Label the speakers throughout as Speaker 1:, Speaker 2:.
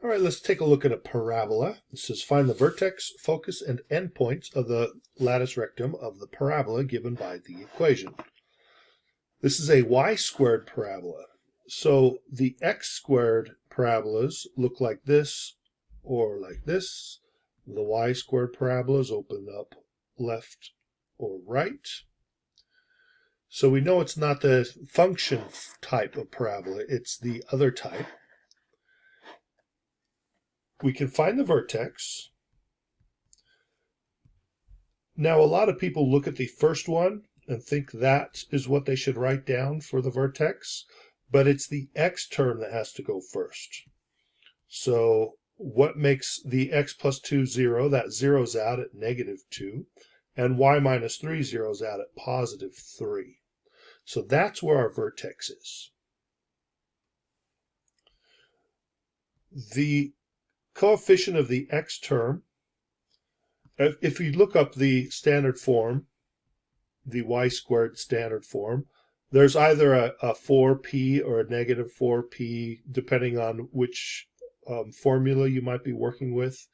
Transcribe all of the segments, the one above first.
Speaker 1: All right, let's take a look at a parabola. It says find the vertex, focus, and endpoints of the lattice rectum of the parabola given by the equation. This is a y-squared parabola. So the x-squared parabolas look like this or like this. The y-squared parabolas open up left or right. So we know it's not the function type of parabola, it's the other type. We can find the vertex. Now, a lot of people look at the first one and think that is what they should write down for the vertex, but it's the x term that has to go first. So what makes the x plus 2 0? That zeroes out at -2, and y minus 3 zeroes out at +3. So that's where our vertex is. The coefficient of the x term, if you look up the standard form, the y-squared standard form, there's either a 4p or a -4p, depending on which formula you might be working with.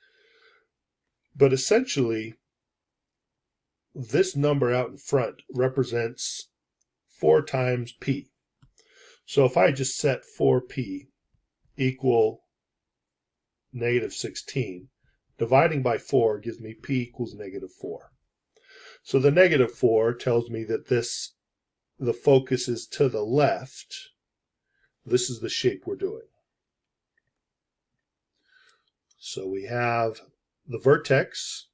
Speaker 1: But essentially, this number out in front represents 4 times p. So if I just set 4p equal -16, dividing by 4 gives me p equals -4. So the -4 tells me that the focus is to the left. This is the shape we're doing. So we have the vertex,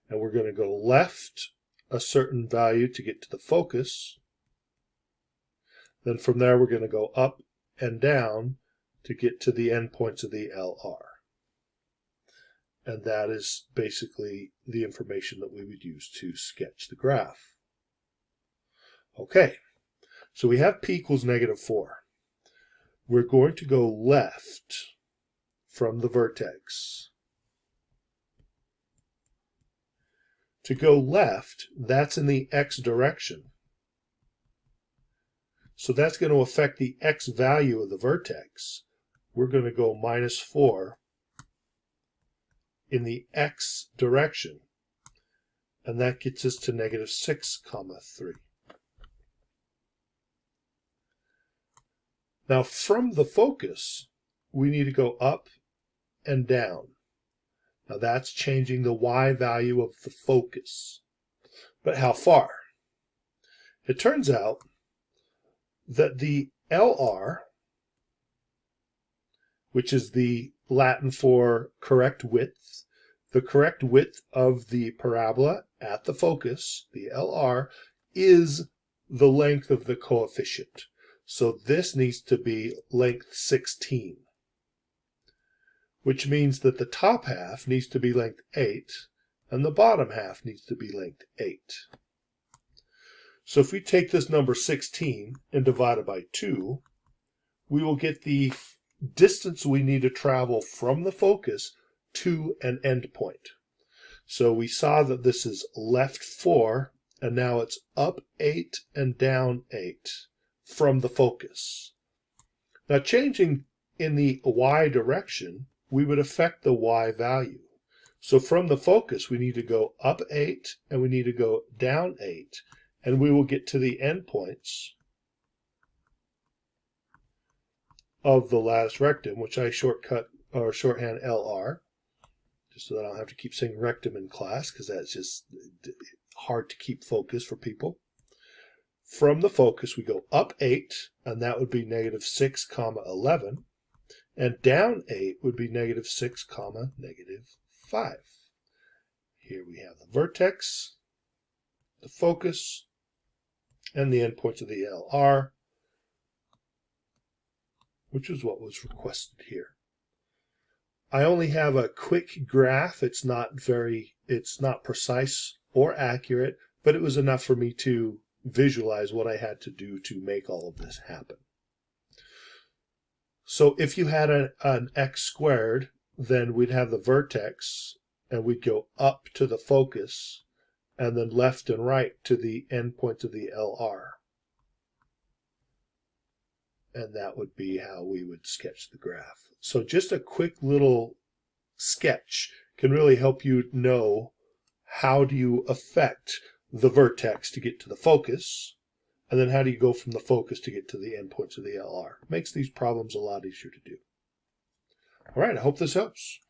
Speaker 1: and we're going to go left a certain value to get to the focus. Then from there we're going to go up and down to get to the endpoints of the LR. And that is basically the information that we would use to sketch the graph. Okay, so we have p equals -4. We're going to go left from the vertex. To go left, that's in the x direction. So that's going to affect the x value of the vertex. We're going to go -4 in the x direction, and that gets us to -6, 3. Now from the focus, we need to go up and down. Now that's changing the y value of the focus. But how far? It turns out that the LR, which is the Latin for correct width, the correct width of the parabola at the focus, the LR, is the length of the coefficient. So this needs to be length 16, which means that the top half needs to be length 8, and the bottom half needs to be length 8. So if we take this number 16 and divide it by 2, we will get the distance we need to travel from the focus to an endpoint. So we saw that this is left 4, and now it's up 8 and down 8 from the focus. Now changing in the y direction, we would affect the y value. So from the focus, we need to go up 8 and we need to go down 8, and we will get to the endpoints of the lattice rectum, which I shortcut or shorthand LR, just so that I don't have to keep saying rectum in class, because that's just hard to keep focus for people. From the focus, we go up 8, and that would be -6, 11, and down 8 would be -6, -5. Here we have the vertex, the focus, and the endpoints of the LR, which is what was requested here. I only have a quick graph. It's not precise or accurate, but it was enough for me to visualize what I had to do to make all of this happen. So if you had an x squared, then we'd have the vertex, and we'd go up to the focus, and then left and right to the endpoints of the LR. and that would be how we would sketch the graph. So just a quick little sketch can really help you know how do you affect the vertex to get to the focus, and then how do you go from the focus to get to the endpoints of the LR. Makes these problems a lot easier to do. All right, I hope this helps.